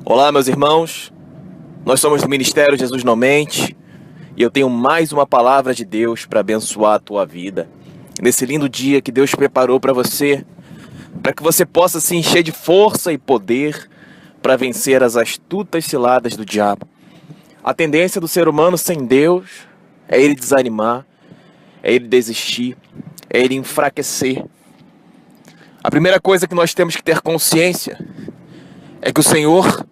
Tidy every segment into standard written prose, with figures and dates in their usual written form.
Olá, meus irmãos, nós somos do Ministério Jesus Não Mente e eu tenho mais uma palavra de Deus para abençoar a tua vida. Nesse lindo dia que Deus preparou para você, para que você possa se encher de força e poder para vencer as astutas ciladas do diabo. A tendência do ser humano sem Deus é ele desanimar, é ele desistir, é ele enfraquecer. A primeira coisa que nós temos que ter consciência é que o Senhor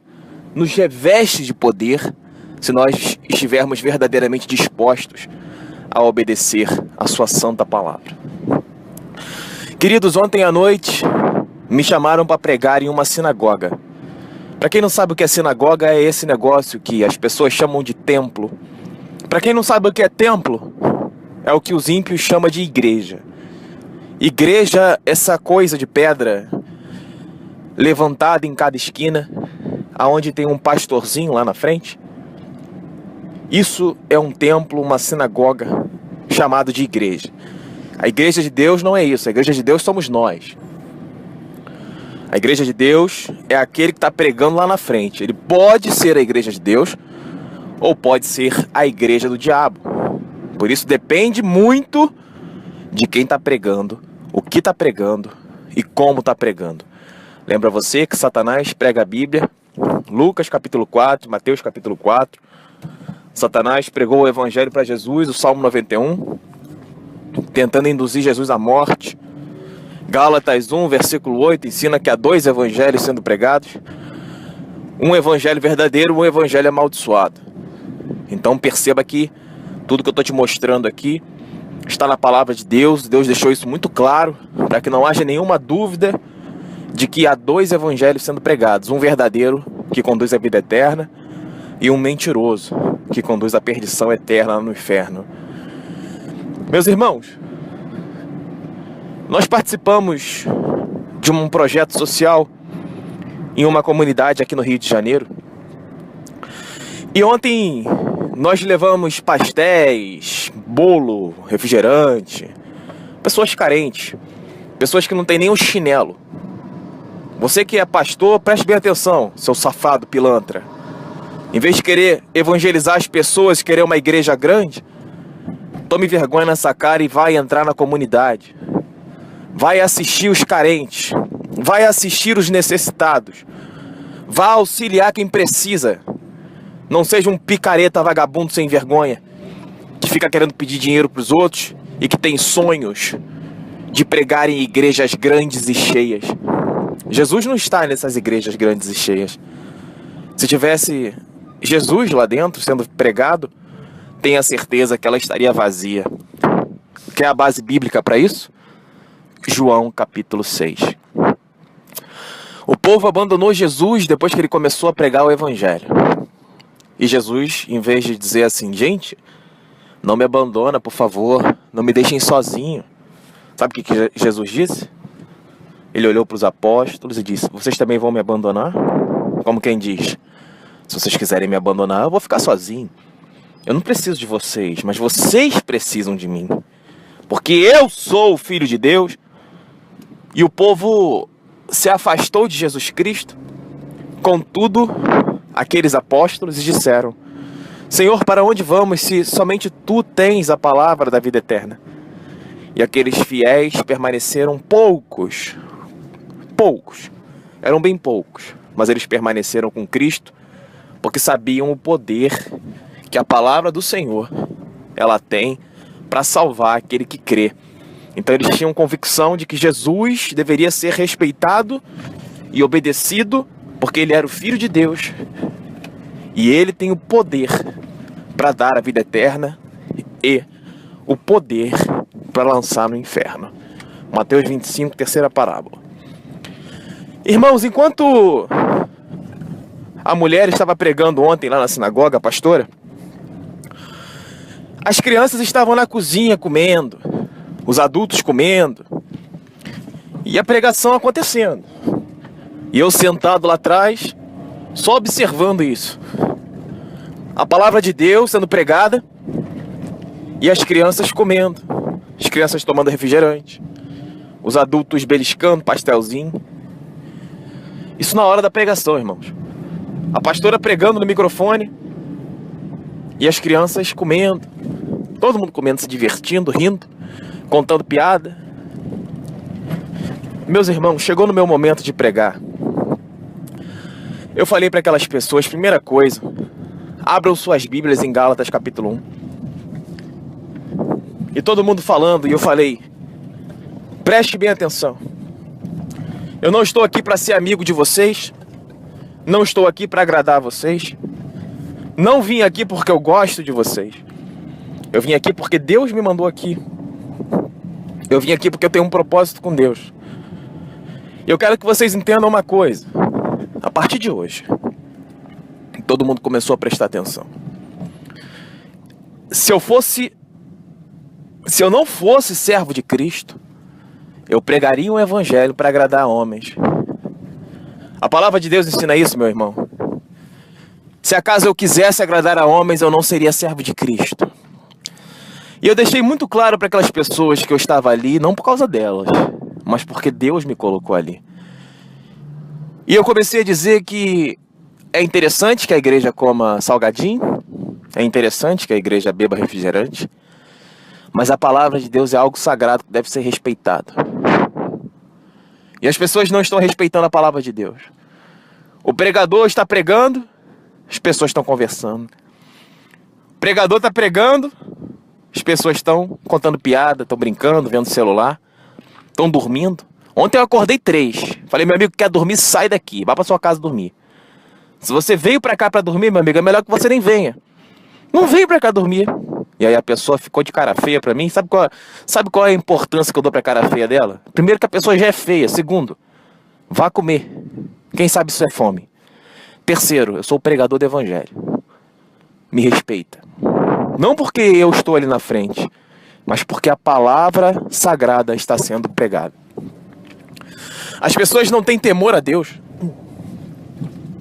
nos reveste de poder se nós estivermos verdadeiramente dispostos a obedecer a sua santa palavra. Queridos, ontem à noite me chamaram para pregar em uma sinagoga. Para quem não sabe o que é sinagoga, é esse negócio que as pessoas chamam de templo. Para quem não sabe o que é templo, é o que os ímpios chamam de igreja. Igreja, essa coisa de pedra levantada em cada esquina, aonde tem um pastorzinho lá na frente. Isso é um templo, uma sinagoga, chamado de igreja. A igreja de Deus não é isso. A igreja de Deus somos nós. A igreja de Deus é aquele que está pregando lá na frente. Ele pode ser a igreja de Deus ou pode ser a igreja do diabo. Por isso depende muito de quem está pregando, o que está pregando e como está pregando. Lembra você que Satanás prega a Bíblia? Lucas capítulo 4, Mateus capítulo 4. Satanás pregou o evangelho para Jesus, o Salmo 91, tentando induzir Jesus à morte. Gálatas 1, versículo 8, ensina que há dois evangelhos sendo pregados. Um evangelho verdadeiro, um evangelho amaldiçoado. Então perceba que tudo que eu estou te mostrando aqui está na palavra de Deus. Deus deixou isso muito claro, para que não haja nenhuma dúvida de que há dois evangelhos sendo pregados. Um verdadeiro, que conduz à vida eterna, e um mentiroso, que conduz à perdição eterna no inferno. Meus irmãos, nós participamos de um projeto social em uma comunidade aqui no Rio de Janeiro. E ontem nós levamos pastéis, bolo, refrigerante, pessoas carentes, pessoas que não têm nem um chinelo. Você que é pastor, preste bem atenção, seu safado pilantra. Em vez de querer evangelizar as pessoas, querer uma igreja grande, tome vergonha nessa cara e vai entrar na comunidade. Vai assistir os carentes, vai assistir os necessitados, vá auxiliar quem precisa. Não seja um picareta vagabundo sem vergonha, que fica querendo pedir dinheiro para os outros e que tem sonhos de pregar em igrejas grandes e cheias. Jesus não está nessas igrejas grandes e cheias. Se tivesse Jesus lá dentro sendo pregado, tenha certeza que ela estaria vazia. Quer a base bíblica para isso? João capítulo 6. O povo abandonou Jesus depois que ele começou a pregar o evangelho. E Jesus, em vez de dizer assim, gente, não me abandona, por favor, não me deixem sozinho. Sabe o que Jesus disse? Ele olhou para os apóstolos e disse, vocês também vão me abandonar? Como quem diz, se vocês quiserem me abandonar, eu vou ficar sozinho. Eu não preciso de vocês, mas vocês precisam de mim. Porque eu sou o Filho de Deus. E o povo se afastou de Jesus Cristo. Contudo, aqueles apóstolos disseram, Senhor, para onde vamos se somente Tu tens a palavra da vida eterna? E aqueles fiéis permaneceram poucos, eram bem poucos, mas eles permaneceram com Cristo, porque sabiam o poder que a palavra do Senhor, ela tem para salvar aquele que crê. Então eles tinham convicção de que Jesus deveria ser respeitado e obedecido, porque ele era o Filho de Deus, e ele tem o poder para dar a vida eterna e o poder para lançar no inferno. Mateus 25, terceira parábola. Irmãos, enquanto a mulher estava pregando ontem lá na sinagoga, a pastora, as crianças estavam na cozinha comendo, os adultos comendo, e a pregação acontecendo. E eu sentado lá atrás, só observando isso. A palavra de Deus sendo pregada e as crianças comendo, as crianças tomando refrigerante, os adultos beliscando pastelzinho. Isso na hora da pregação, irmãos. A pastora pregando no microfone e as crianças comendo, todo mundo comendo, se divertindo, rindo, contando piada. Meus irmãos, chegou no meu momento de pregar. Eu falei para aquelas pessoas, primeira coisa, abram suas Bíblias em Gálatas capítulo 1. E todo mundo falando, e eu falei, preste bem atenção. Eu não estou aqui para ser amigo de vocês, não estou aqui para agradar vocês, não vim aqui porque eu gosto de vocês. Eu vim aqui porque Deus me mandou aqui. Eu vim aqui porque eu tenho um propósito com Deus. Eu quero que vocês entendam uma coisa. A partir de hoje, todo mundo começou a prestar atenção. Se eu não fosse servo de Cristo, eu pregaria um evangelho para agradar homens. A palavra de Deus ensina isso, meu irmão. Se acaso eu quisesse agradar a homens, eu não seria servo de Cristo. E eu deixei muito claro para aquelas pessoas que eu estava ali, não por causa delas, mas porque Deus me colocou ali. E eu comecei a dizer que é interessante que a igreja coma salgadinho, é interessante que a igreja beba refrigerante, mas a palavra de Deus é algo sagrado que deve ser respeitado. E as pessoas não estão respeitando a palavra de Deus. O pregador está pregando, as pessoas estão conversando. O pregador está pregando, as pessoas estão contando piada, estão brincando, vendo celular, estão dormindo. Ontem eu acordei 3. Falei, meu amigo, quer dormir, sai daqui, vá para sua casa dormir. Se você veio para cá para dormir, meu amigo, é melhor que você nem venha. Não veio para cá dormir. E aí a pessoa ficou de cara feia para mim. Sabe qual é a importância que eu dou para cara feia dela? Primeiro, que a pessoa já é feia. Segundo, vá comer. Quem sabe isso é fome. Terceiro, eu sou o pregador do evangelho. Me respeita. Não porque eu estou ali na frente, mas porque a palavra sagrada está sendo pregada. As pessoas não têm temor a Deus.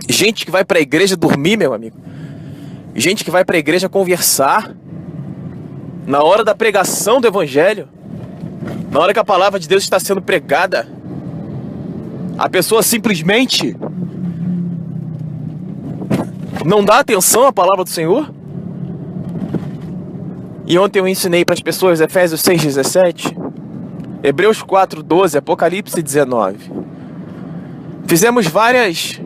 Gente que vai para a igreja dormir, meu amigo. Gente que vai para a igreja conversar. Na hora da pregação do evangelho, na hora que a palavra de Deus está sendo pregada, a pessoa simplesmente não dá atenção à palavra do Senhor. E ontem eu ensinei para as pessoas Efésios 6:17, Hebreus 4:12, Apocalipse 19. Fizemos várias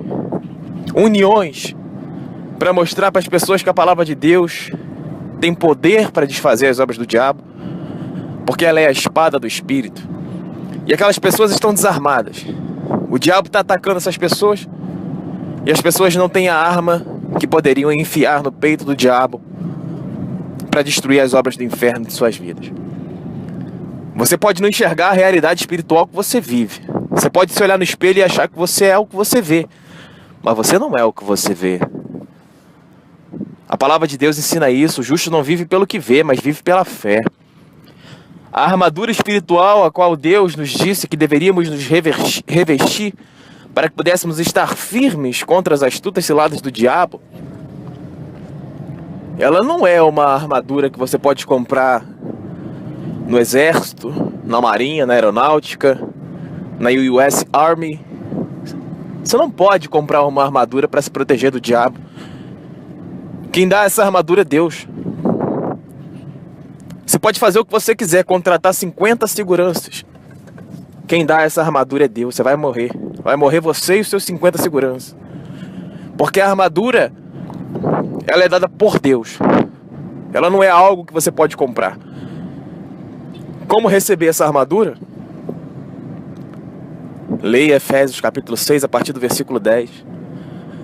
uniões para mostrar para as pessoas que a palavra de Deus tem poder para desfazer as obras do diabo, porque ela é a espada do Espírito. E aquelas pessoas estão desarmadas. O diabo está atacando essas pessoas e as pessoas não têm a arma que poderiam enfiar no peito do diabo para destruir as obras do inferno de suas vidas. Você pode não enxergar a realidade espiritual que você vive. Você pode se olhar no espelho e achar que você é o que você vê. Mas você não é o que você vê. A palavra de Deus ensina isso. O justo não vive pelo que vê, mas vive pela fé. A armadura espiritual a qual Deus nos disse que deveríamos nos revestir para que pudéssemos estar firmes contra as astutas ciladas do diabo, ela não é uma armadura que você pode comprar no exército, na marinha, na aeronáutica, na US Army. Você não pode comprar uma armadura para se proteger do diabo. Quem dá essa armadura é Deus. Você pode fazer o que você quiser, contratar 50 seguranças. Quem dá essa armadura é Deus. Você vai morrer. Vai morrer você e os seus 50 seguranças. Porque a armadura, ela é dada por Deus. Ela não é algo que você pode comprar. Como receber essa armadura? Leia Efésios capítulo 6, a partir do versículo 10.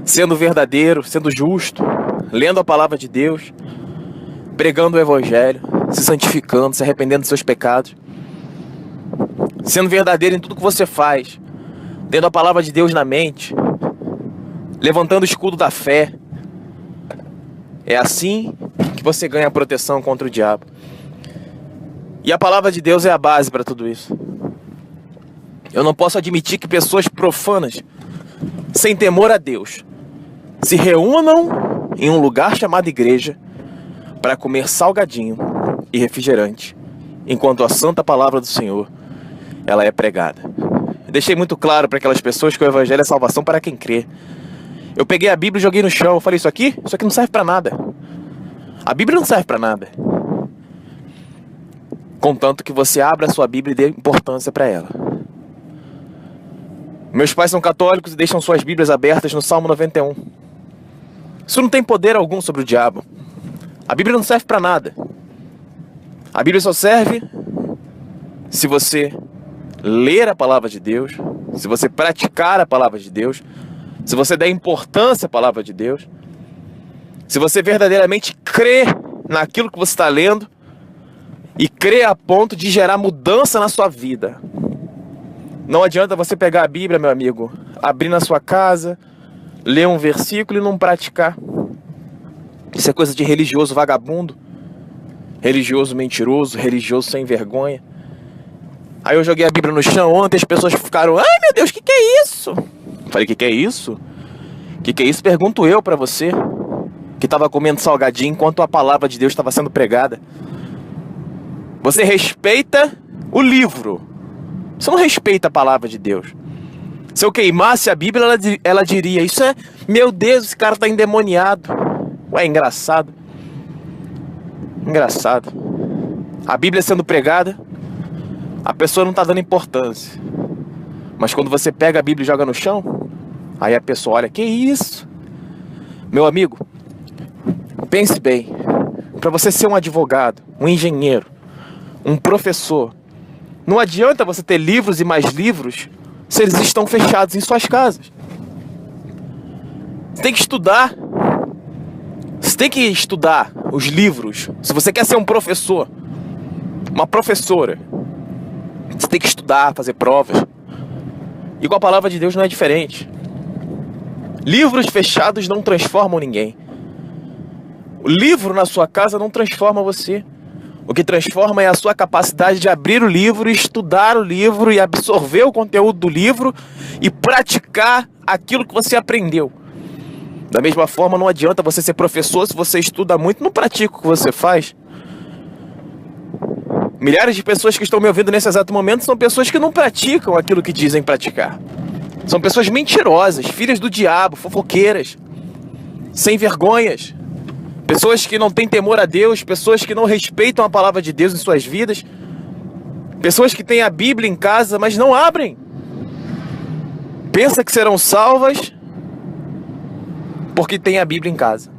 Sendo verdadeiro, sendo justo, lendo a palavra de Deus, pregando o evangelho, se santificando, se arrependendo dos seus pecados, sendo verdadeiro em tudo que você faz, tendo a palavra de Deus na mente, levantando o escudo da fé. É assim que você ganha proteção contra o diabo. E a palavra de Deus é a base para tudo isso. Eu não posso admitir que pessoas profanas, sem temor a Deus, se reúnam em um lugar chamado igreja para comer salgadinho e refrigerante, enquanto a santa palavra do Senhor, ela é pregada. Eu deixei muito claro para aquelas pessoas que o evangelho é salvação para quem crê. Eu peguei a Bíblia e joguei no chão. Eu falei, isso aqui não serve pra nada. A Bíblia não serve pra nada. Contanto que você abra a sua Bíblia e dê importância pra ela. Meus pais são católicos e deixam suas Bíblias abertas no Salmo 91. Isso não tem poder algum sobre o diabo. A Bíblia não serve pra nada. A Bíblia só serve se você ler a palavra de Deus, se você praticar a palavra de Deus, se você der importância à palavra de Deus, se você verdadeiramente crê naquilo que você está lendo e crê a ponto de gerar mudança na sua vida. Não adianta você pegar a Bíblia, meu amigo, abrir na sua casa, ler um versículo e não praticar. Isso é coisa de religioso vagabundo, religioso mentiroso, religioso sem vergonha. Aí eu joguei a Bíblia no chão ontem, as pessoas ficaram, ai meu Deus, que é isso? Falei, que é isso? Que é isso? Pergunto eu pra você, que estava comendo salgadinho enquanto a palavra de Deus estava sendo pregada. Você respeita o livro, você não respeita a palavra de Deus. Se eu queimasse a Bíblia, ela diria, isso é, meu Deus, esse cara tá endemoniado. Ué, engraçado. Engraçado. A Bíblia sendo pregada, a pessoa não tá dando importância. Mas quando você pega a Bíblia e joga no chão, aí a pessoa olha, que isso? Meu amigo, pense bem. Para você ser um advogado, um engenheiro, um professor, não adianta você ter livros e mais livros se eles estão fechados em suas casas. Você tem que estudar. Você tem que estudar os livros. Se você quer ser um professor, uma professora, você tem que estudar, fazer provas. E com a palavra de Deus não é diferente. Livros fechados não transformam ninguém. O livro na sua casa não transforma você. O que transforma é a sua capacidade de abrir o livro, estudar o livro e absorver o conteúdo do livro e praticar aquilo que você aprendeu. Da mesma forma, não adianta você ser professor se você estuda muito e não pratica o que você faz. Milhares de pessoas que estão me ouvindo nesse exato momento são pessoas que não praticam aquilo que dizem praticar. São pessoas mentirosas, filhas do diabo, fofoqueiras, sem vergonhas. Pessoas que não têm temor a Deus, pessoas que não respeitam a palavra de Deus em suas vidas. Pessoas que têm a Bíblia em casa, mas não abrem. Pensa que serão salvas porque têm a Bíblia em casa.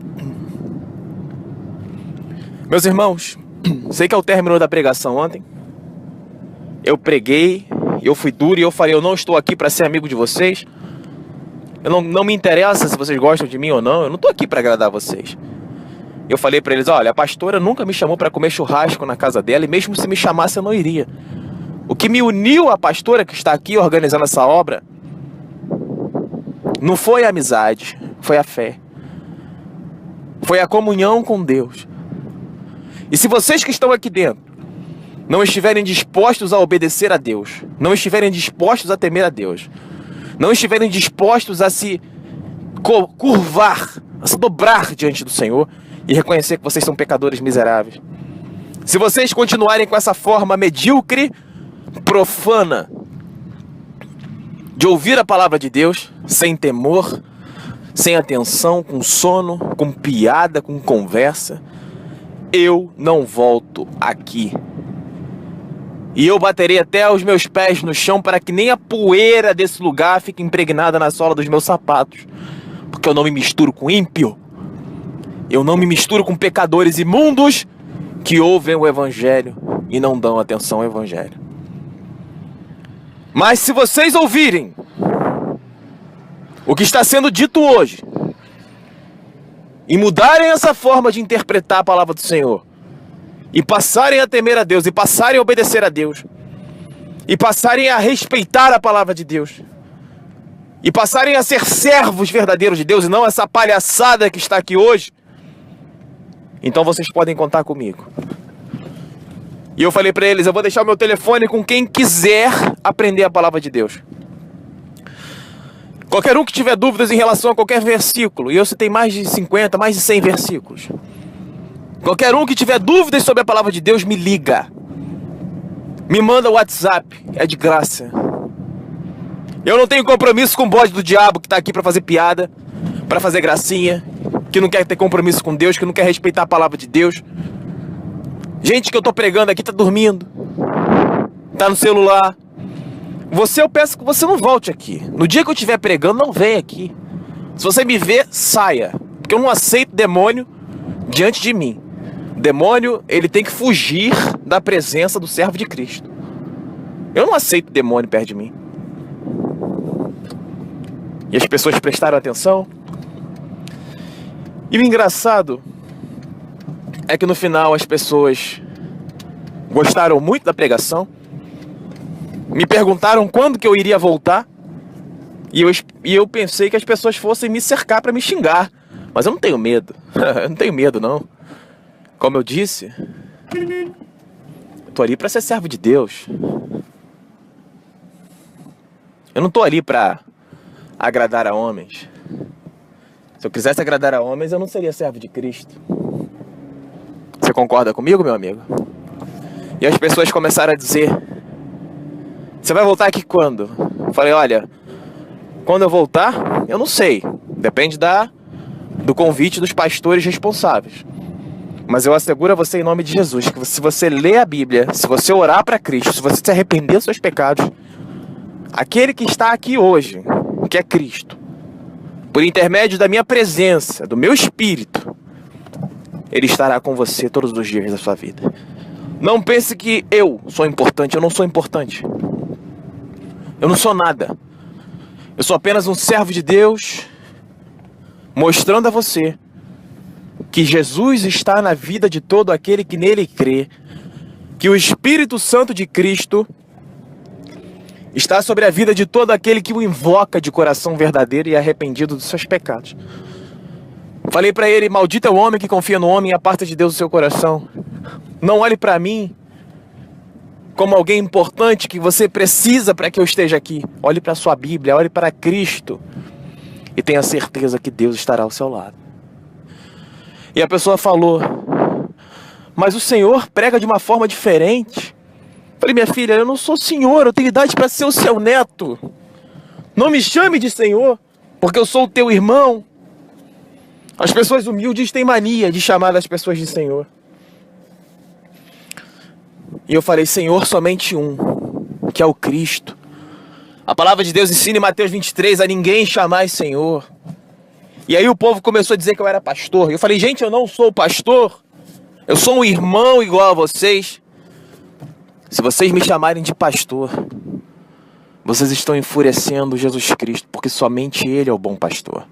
Meus irmãos, sei que ao término da pregação ontem, eu preguei, eu fui duro e eu falei, eu não estou aqui para ser amigo de vocês. Eu não me interessa se vocês gostam de mim ou não, eu não estou aqui para agradar vocês. Eu falei para eles, olha, a pastora nunca me chamou para comer churrasco na casa dela e mesmo se me chamasse eu não iria. O que me uniu à pastora que está aqui organizando essa obra não foi a amizade, foi a fé. Foi a comunhão com Deus. E se vocês que estão aqui dentro não estiverem dispostos a obedecer a Deus, não estiverem dispostos a temer a Deus, não estiverem dispostos a se curvar, a se dobrar diante do Senhor e reconhecer que vocês são pecadores miseráveis, se vocês continuarem com essa forma medíocre, profana, de ouvir a palavra de Deus, sem temor, sem atenção, com sono, com piada, com conversa, eu não volto aqui. E eu baterei até os meus pés no chão para que nem a poeira desse lugar fique impregnada na sola dos meus sapatos. Porque eu não me misturo com ímpio. Eu não me misturo com pecadores imundos que ouvem o Evangelho e não dão atenção ao Evangelho. Mas se vocês ouvirem o que está sendo dito hoje e mudarem essa forma de interpretar a palavra do Senhor, e passarem a temer a Deus, e passarem a obedecer a Deus, e passarem a respeitar a palavra de Deus, e passarem a ser servos verdadeiros de Deus, e não essa palhaçada que está aqui hoje, então vocês podem contar comigo. E eu falei para eles, eu vou deixar o meu telefone com quem quiser aprender a palavra de Deus. Qualquer um que tiver dúvidas em relação a qualquer versículo, e eu citei mais de 50, mais de 100 versículos. Qualquer um que tiver dúvidas sobre a palavra de Deus, me liga. Me manda o WhatsApp, é de graça. Eu não tenho compromisso com o bode do diabo que está aqui para fazer piada. para fazer gracinha, que não quer ter compromisso com Deus, que não quer respeitar a palavra de Deus. Gente que eu tô pregando aqui tá dormindo, tá no celular. Eu peço que você não volte aqui. No dia que eu estiver pregando, não venha aqui. Se você me ver, saia. Porque eu não aceito demônio diante de mim. Demônio, ele tem que fugir da presença do servo de Cristo. Eu não aceito demônio perto de mim. E as pessoas prestaram atenção. E o engraçado é que no final as pessoas gostaram muito da pregação. Me perguntaram quando que eu iria voltar. E eu pensei que as pessoas fossem me cercar para me xingar. Mas eu não tenho medo. Eu não tenho medo, não. Como eu disse, eu tô ali para ser servo de Deus. Eu não tô ali para agradar a homens. Se eu quisesse agradar a homens, eu não seria servo de Cristo. Você concorda comigo, meu amigo? E as pessoas começaram a dizer: você vai voltar aqui quando? Eu falei: olha, quando eu voltar, eu não sei. Depende do convite dos pastores responsáveis. Mas eu asseguro a você, em nome de Jesus, que se você ler a Bíblia, se você orar para Cristo, se você se arrepender dos seus pecados, aquele que está aqui hoje, que é Cristo, por intermédio da minha presença, do meu Espírito, Ele estará com você todos os dias da sua vida. Não pense que eu sou importante. Eu não sou importante. Eu não sou nada. Eu sou apenas um servo de Deus, mostrando a você que Jesus está na vida de todo aquele que nele crê, que o Espírito Santo de Cristo está sobre a vida de todo aquele que o invoca de coração verdadeiro e arrependido dos seus pecados. Falei para ele: maldito é o homem que confia no homem e aparta de Deus o seu coração. Não olhe para mim como alguém importante que você precisa para que eu esteja aqui. Olhe para a sua Bíblia, olhe para Cristo e tenha certeza que Deus estará ao seu lado. E a pessoa falou: mas o Senhor prega de uma forma diferente. Falei: minha filha, eu não sou senhor, eu tenho idade para ser o seu neto. Não me chame de senhor, porque eu sou o teu irmão. As pessoas humildes têm mania de chamar as pessoas de senhor. E eu falei: Senhor somente um, que é o Cristo. A palavra de Deus ensina em Mateus 23 a ninguém chamar Senhor. E aí o povo começou a dizer que eu era pastor. Eu falei: gente, eu não sou pastor. Eu sou um irmão igual a vocês. Se vocês me chamarem de pastor, vocês estão enfurecendo Jesus Cristo, porque somente Ele é o bom pastor.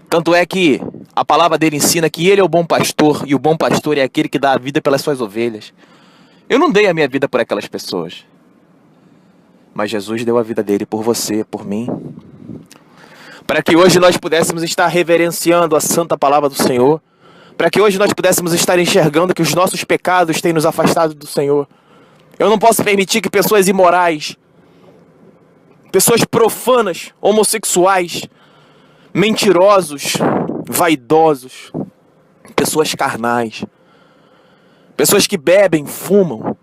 Tanto é que a palavra dele ensina que Ele é o bom pastor, e o bom pastor é aquele que dá a vida pelas suas ovelhas. Eu não dei a minha vida por aquelas pessoas, mas Jesus deu a vida dele por você, por mim, para que hoje nós pudéssemos estar reverenciando a santa palavra do Senhor, para que hoje nós pudéssemos estar enxergando que os nossos pecados têm nos afastado do Senhor. Eu não posso permitir que pessoas imorais, pessoas profanas, homossexuais, mentirosos, vaidosos, pessoas carnais, pessoas que bebem, fumam,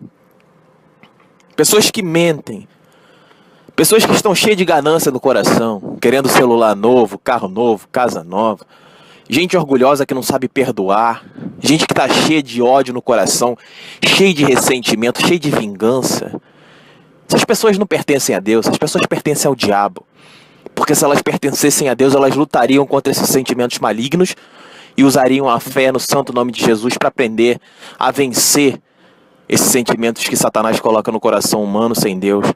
pessoas que mentem, pessoas que estão cheias de ganância no coração, querendo celular novo, carro novo, casa nova, gente orgulhosa que não sabe perdoar, gente que está cheia de ódio no coração, cheia de ressentimento, cheia de vingança. Essas pessoas não pertencem a Deus, as pessoas pertencem ao diabo. Porque se elas pertencessem a Deus, elas lutariam contra esses sentimentos malignos e usariam a fé no santo nome de Jesus para aprender a vencer esses sentimentos que Satanás coloca no coração humano sem Deus.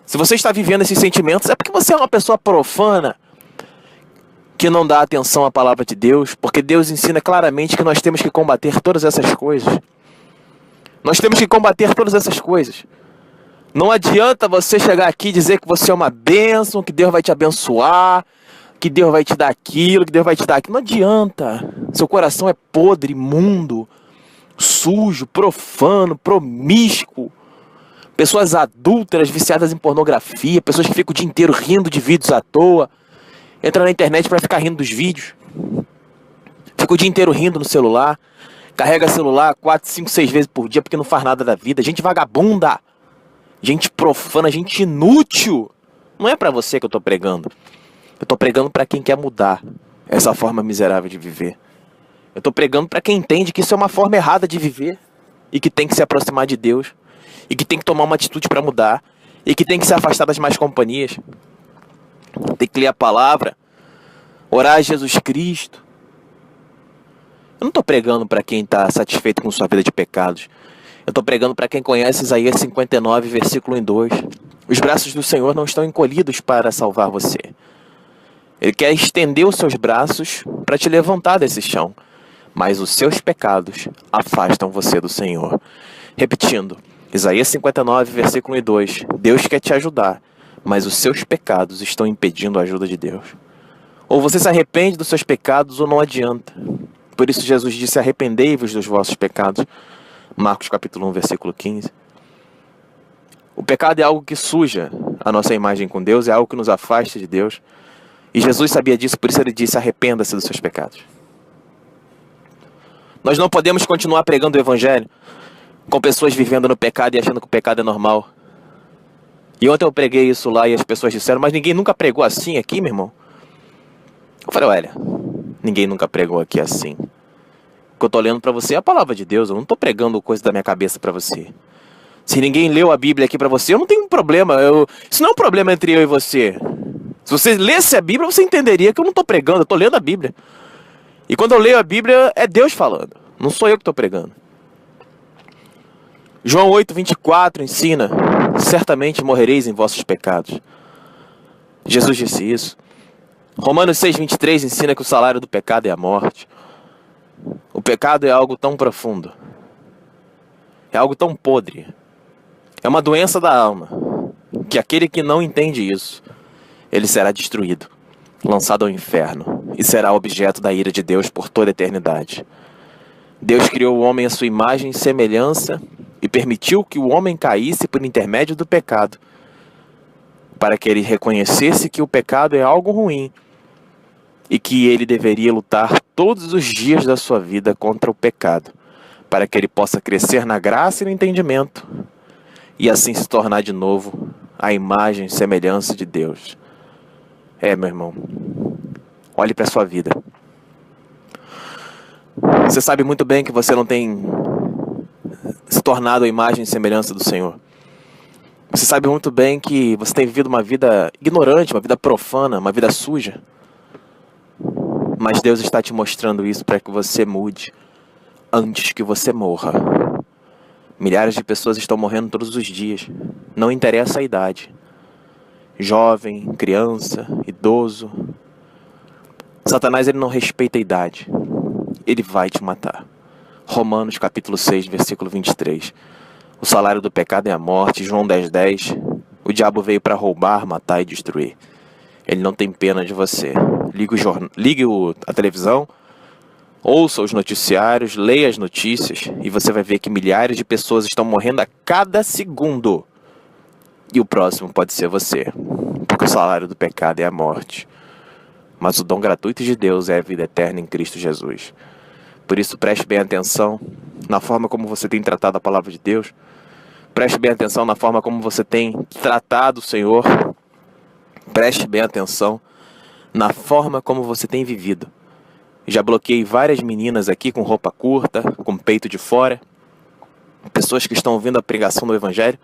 Se você está vivendo esses sentimentos, é porque você é uma pessoa profana, que não dá atenção à palavra de Deus, porque Deus ensina claramente que nós temos que combater todas essas coisas. Nós temos que combater todas essas coisas. Não adianta você chegar aqui e dizer que você é uma bênção, que Deus vai te abençoar, que Deus vai te dar aquilo, que Deus vai te dar aquilo. Não adianta. Seu coração é podre, imundo, sujo, profano, promíscuo. Pessoas adúlteras, viciadas em pornografia, pessoas que ficam o dia inteiro rindo de vídeos à toa. Entra na internet para ficar rindo dos vídeos. Fica o dia inteiro rindo no celular. Carrega celular 4, 5, 6 vezes por dia porque não faz nada da vida. Gente vagabunda. Gente profana, gente inútil. Não é para você que eu tô pregando. Eu tô pregando para quem quer mudar. essa forma miserável de viver. Eu estou pregando para quem entende que isso é uma forma errada de viver e que tem que se aproximar de Deus e que tem que tomar uma atitude para mudar e que tem que se afastar das más companhias. Tem que ler a palavra, orar a Jesus Cristo. Eu não estou pregando para quem está satisfeito com sua vida de pecados. Eu estou pregando para quem conhece Isaías 59, versículo 2. Os braços do Senhor não estão encolhidos para salvar você. Ele quer estender os seus braços para te levantar desse chão. Mas os seus pecados afastam você do Senhor. Repetindo, Isaías 59, versículo 2. Deus quer te ajudar, mas os seus pecados estão impedindo a ajuda de Deus. Ou você se arrepende dos seus pecados ou não adianta. Por isso Jesus disse, arrependei-vos dos vossos pecados. Marcos capítulo 1, versículo 15. O pecado é algo que suja a nossa imagem com Deus, é algo que nos afasta de Deus. E Jesus sabia disso, por isso ele disse, arrependa-se dos seus pecados. Nós não podemos continuar pregando o Evangelho com pessoas vivendo no pecado e achando que o pecado é normal. E ontem eu preguei isso lá e as pessoas disseram, mas ninguém nunca pregou assim aqui, meu irmão? Eu falei, olha, ninguém nunca pregou aqui assim. O que eu estou lendo para você é a palavra de Deus, eu não estou pregando coisa da minha cabeça para você. Se ninguém leu a Bíblia aqui para você, eu não tenho um problema. Isso não é um problema entre eu e você. Se você lesse a Bíblia, você entenderia que eu não estou pregando, eu estou lendo a Bíblia. E quando eu leio a Bíblia, é Deus falando. Não sou eu que estou pregando. João 8, 24 ensina, certamente morrereis em vossos pecados. Jesus disse isso. Romanos 6, 23 ensina que o salário do pecado é a morte. O pecado é algo tão profundo. É algo tão podre. É uma doença da alma. Que aquele que não entende isso, ele será destruído, lançado ao inferno, e será objeto da ira de Deus por toda a eternidade. Deus criou o homem à sua imagem e semelhança e permitiu que o homem caísse por intermédio do pecado, para que ele reconhecesse que o pecado é algo ruim e que ele deveria lutar todos os dias da sua vida contra o pecado, para que ele possa crescer na graça e no entendimento e assim se tornar de novo a imagem e semelhança de Deus. Meu irmão, olhe para a sua vida. Você sabe muito bem que você não tem se tornado a imagem e semelhança do Senhor. Você sabe muito bem que você tem vivido uma vida ignorante, uma vida profana, uma vida suja. Mas Deus está te mostrando isso para que você mude antes que você morra. Milhares de pessoas estão morrendo todos os dias. Não interessa a idade. Jovem, criança, idoso. Satanás, ele não respeita a idade. Ele vai te matar. Romanos capítulo 6, versículo 23. O salário do pecado é a morte. João 10, 10. O diabo veio para roubar, matar e destruir. Ele não tem pena de você. Ligue a televisão, ouça os noticiários, leia as notícias e você vai ver que milhares de pessoas estão morrendo a cada segundo. E o próximo pode ser você, porque o salário do pecado é a morte. Mas o dom gratuito de Deus é a vida eterna em Cristo Jesus. Por isso, preste bem atenção na forma como você tem tratado a palavra de Deus. Preste bem atenção na forma como você tem tratado o Senhor. Preste bem atenção na forma como você tem vivido. Já bloqueei várias meninas aqui com roupa curta, com peito de fora. Pessoas que estão ouvindo a pregação do Evangelho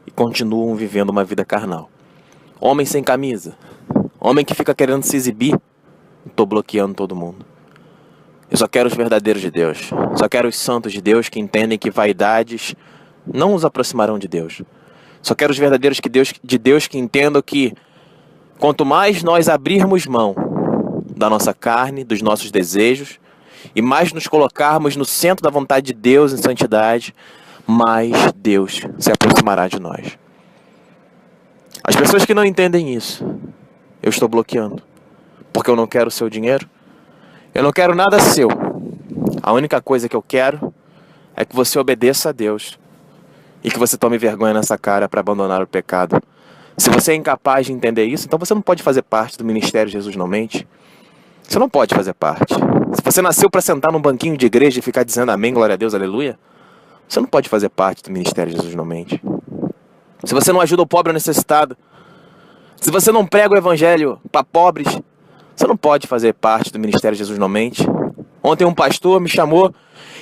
e continuam vivendo uma vida carnal. Homem sem camisa. Homem que fica querendo se exibir. Estou bloqueando todo mundo. Eu só quero os verdadeiros de Deus. Só quero os santos de Deus que entendem que vaidades não os aproximarão de Deus. Só quero os verdadeiros de Deus que entendam que quanto mais nós abrirmos mão da nossa carne, dos nossos desejos, e mais nos colocarmos no centro da vontade de Deus em santidade, mais Deus se aproximará de nós. As pessoas que não entendem isso, eu estou bloqueando. Porque eu não quero o seu dinheiro. Eu não quero nada seu. A única coisa que eu quero é que você obedeça a Deus e que você tome vergonha nessa cara para abandonar o pecado. Se você é incapaz de entender isso, então você não pode fazer parte do Ministério Jesus Não Mente. Você não pode fazer parte. Se você nasceu para sentar num banquinho de igreja e ficar dizendo amém, glória a Deus, aleluia, você não pode fazer parte do Ministério Jesus Não Mente. Se você não ajuda o pobre ou necessitado, se você não prega o evangelho para pobres, Você não pode fazer parte do Ministério Jesus Não Mente. Ontem um pastor me chamou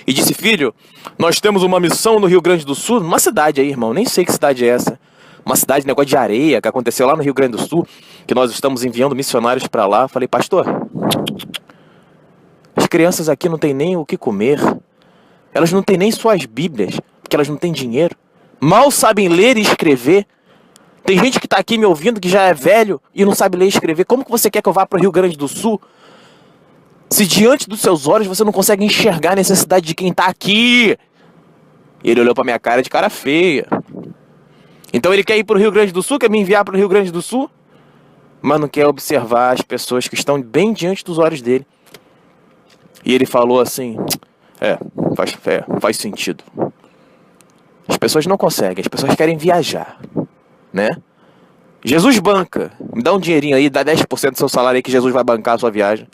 e disse: filho, nós temos uma missão no Rio Grande do Sul, numa cidade aí, irmão, nem sei que cidade é essa. Uma cidade, negócio de areia, que aconteceu lá no Rio Grande do Sul, que nós estamos enviando missionários para lá. Falei: pastor, as crianças aqui não têm nem o que comer. Elas não têm nem suas bíblias, porque elas não têm dinheiro. Mal sabem ler e escrever. Tem gente que está aqui me ouvindo que já é velho e não sabe ler e escrever. Como que você quer que eu vá para o Rio Grande do Sul, se diante dos seus olhos você não consegue enxergar a necessidade de quem está aqui? E ele olhou para minha cara de cara feia. Então ele quer ir para o Rio Grande do Sul, quer me enviar para o Rio Grande do Sul, mas não quer observar as pessoas que estão bem diante dos olhos dele. E ele falou assim: faz sentido. As pessoas não conseguem, as pessoas querem viajar, né? Jesus banca. Me dá um dinheirinho aí, dá 10% do seu salário aí que Jesus vai bancar a sua viagem.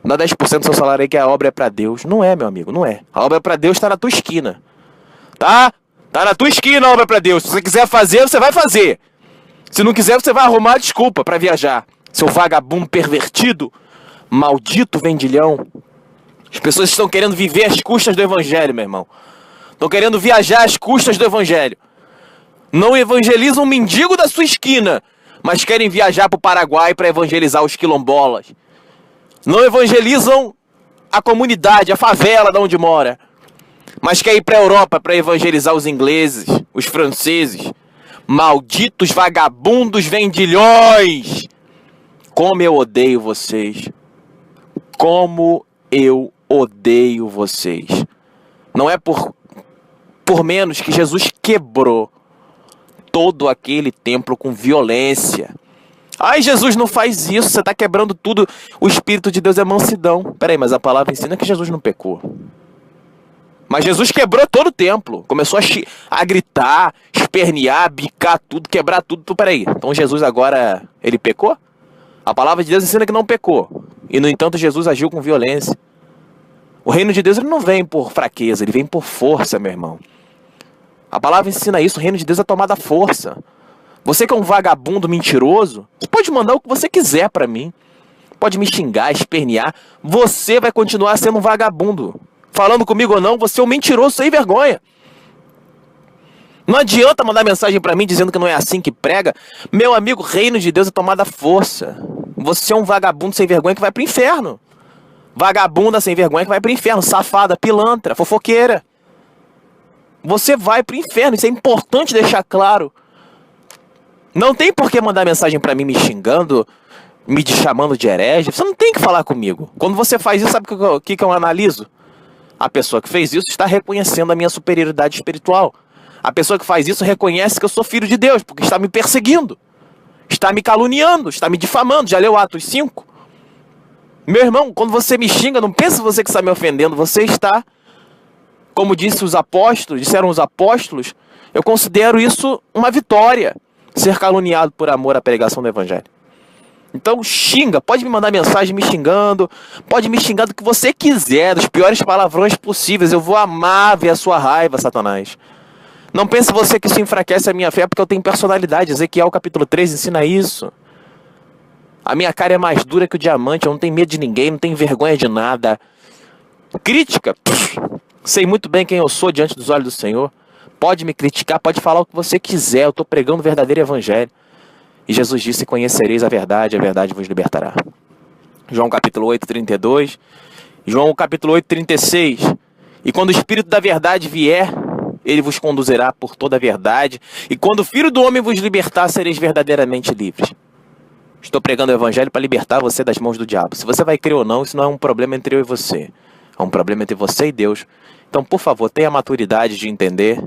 Dá 10% do seu salário aí que a obra é pra Deus. Não é, meu amigo, não é. A obra é pra Deus, tá na tua esquina. Tá? Tá na tua esquina a obra é pra Deus. Se você quiser fazer, você vai fazer. Se não quiser, você vai arrumar desculpa pra viajar. Seu vagabundo pervertido, maldito vendilhão. As pessoas estão querendo viver às custas do evangelho, meu irmão. Estão querendo viajar às custas do evangelho. Não evangelizam um mendigo da sua esquina, mas querem viajar para o Paraguai para evangelizar os quilombolas. Não evangelizam a comunidade, a favela de onde mora, mas quer ir para a Europa para evangelizar os ingleses, os franceses. Malditos vagabundos vendilhões! Como eu odeio vocês. Como eu odeio vocês. Não é por menos que Jesus quebrou todo aquele templo com violência. Ai, Jesus não faz isso, você está quebrando tudo. O Espírito de Deus é mansidão. Peraí, mas a palavra ensina que Jesus não pecou. Mas Jesus quebrou todo o templo. Começou a gritar, espernear, bicar tudo, quebrar tudo. Peraí, então Jesus agora, ele pecou? A palavra de Deus ensina que não pecou. E no entanto Jesus agiu com violência. O reino de Deus ele não vem por fraqueza, ele vem por força, meu irmão. A palavra ensina isso, o reino de Deus é tomado à força. Você que é um vagabundo mentiroso, você pode mandar o que você quiser pra mim. Pode me xingar, espernear. Você vai continuar sendo um vagabundo. Falando comigo ou não, você é um mentiroso sem vergonha. Não adianta mandar mensagem pra mim dizendo que não é assim que prega. Meu amigo, o reino de Deus é tomado à força. Você é um vagabundo sem vergonha que vai pro inferno. Vagabunda sem vergonha que vai pro inferno. Safada, pilantra, fofoqueira. Você vai pro inferno, isso é importante deixar claro. Não tem por que mandar mensagem pra mim me xingando, me chamando de herege. Você não tem que falar comigo. Quando você faz isso, sabe o que eu analiso? A pessoa que fez isso está reconhecendo a minha superioridade espiritual. A pessoa que faz isso reconhece que eu sou filho de Deus, porque está me perseguindo, está me caluniando, está me difamando. Já leu Atos 5? Meu irmão, quando você me xinga, não pense você que está me ofendendo. Você está, como disseram os apóstolos, eu considero isso uma vitória, ser caluniado por amor à pregação do evangelho. Então xinga, pode me mandar mensagem me xingando, pode me xingar do que você quiser, dos piores palavrões possíveis. Eu vou amar ver a sua raiva, Satanás. Não pense você que isso enfraquece a minha fé, porque eu tenho personalidade. Ezequiel capítulo 3 ensina isso. A minha cara é mais dura que o diamante, eu não tenho medo de ninguém, não tenho vergonha de nada. Crítica, sei muito bem quem eu sou diante dos olhos do Senhor. Pode me criticar, pode falar o que você quiser, eu estou pregando o verdadeiro evangelho. E Jesus disse: conhecereis a verdade vos libertará. João capítulo 8, 32. João capítulo 8, 36. E quando o Espírito da verdade vier, ele vos conduzirá por toda a verdade. E quando o Filho do Homem vos libertar, sereis verdadeiramente livres. Estou pregando o evangelho para libertar você das mãos do diabo. Se você vai crer ou não, isso não é um problema entre eu e você. É um problema entre você e Deus. Então, por favor, tenha a maturidade de entender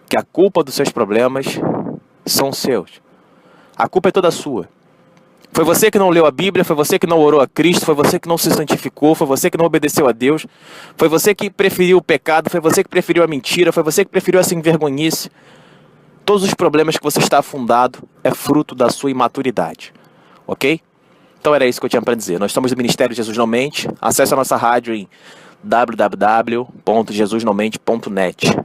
que a culpa dos seus problemas são seus. A culpa é toda sua. Foi você que não leu a Bíblia, foi você que não orou a Cristo, foi você que não se santificou, foi você que não obedeceu a Deus, foi você que preferiu o pecado, foi você que preferiu a mentira, foi você que preferiu a sem-vergonhice. Todos os problemas que você está afundado é fruto da sua imaturidade. Ok? Então era isso que eu tinha para dizer. Nós estamos do Ministério Jesus Não Mente. Acesse a nossa rádio em www.jesusnãomente.net.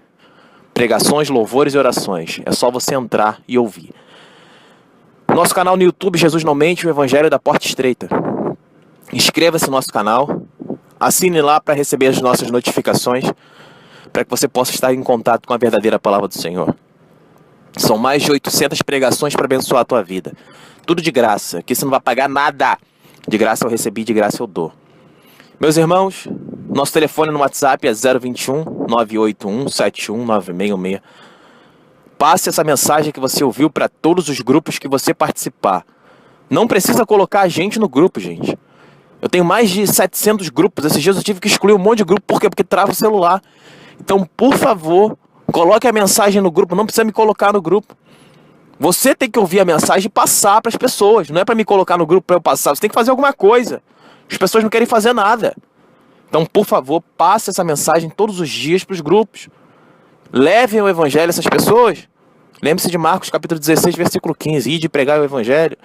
Pregações, louvores e orações. É só você entrar e ouvir. Nosso canal no YouTube, Jesus Não Mente, o Evangelho da Porta Estreita. Inscreva-se no nosso canal, assine lá para receber as nossas notificações, para que você possa estar em contato com a verdadeira palavra do Senhor. São mais de 800 pregações para abençoar a tua vida. Tudo de graça, que você não vai pagar nada. De graça eu recebi, de graça eu dou. Meus irmãos, nosso telefone no WhatsApp é 021 981 71 9616. Passe essa mensagem que você ouviu para todos os grupos que você participar. Não precisa colocar a gente no grupo, gente. Eu tenho mais de 700 grupos. Esses dias eu tive que excluir um monte de grupo. Por quê? Porque trava o celular. Então, por favor, coloque a mensagem no grupo. Não precisa me colocar no grupo. Você tem que ouvir a mensagem e passar para as pessoas. Não é para me colocar no grupo para eu passar. Você tem que fazer alguma coisa. As pessoas não querem fazer nada. Então, por favor, passe essa mensagem todos os dias para os grupos. Levem o evangelho a essas pessoas. Lembre-se de Marcos capítulo 16, versículo 15. Ir de pregar o evangelho.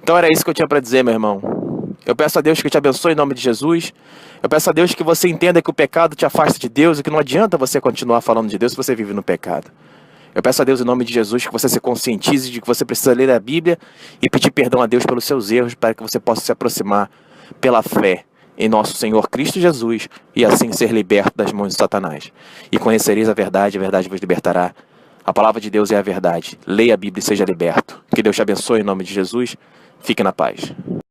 Então era isso que eu tinha para dizer, meu irmão. Eu peço a Deus que te abençoe em nome de Jesus. Eu peço a Deus que você entenda que o pecado te afasta de Deus e que não adianta você continuar falando de Deus se você vive no pecado. Eu peço a Deus em nome de Jesus que você se conscientize de que você precisa ler a Bíblia e pedir perdão a Deus pelos seus erros para que você possa se aproximar pela fé em nosso Senhor Cristo Jesus e assim ser liberto das mãos de Satanás. E conhecereis a verdade vos libertará. A palavra de Deus é a verdade. Leia a Bíblia e seja liberto. Que Deus te abençoe em nome de Jesus. Fique na paz.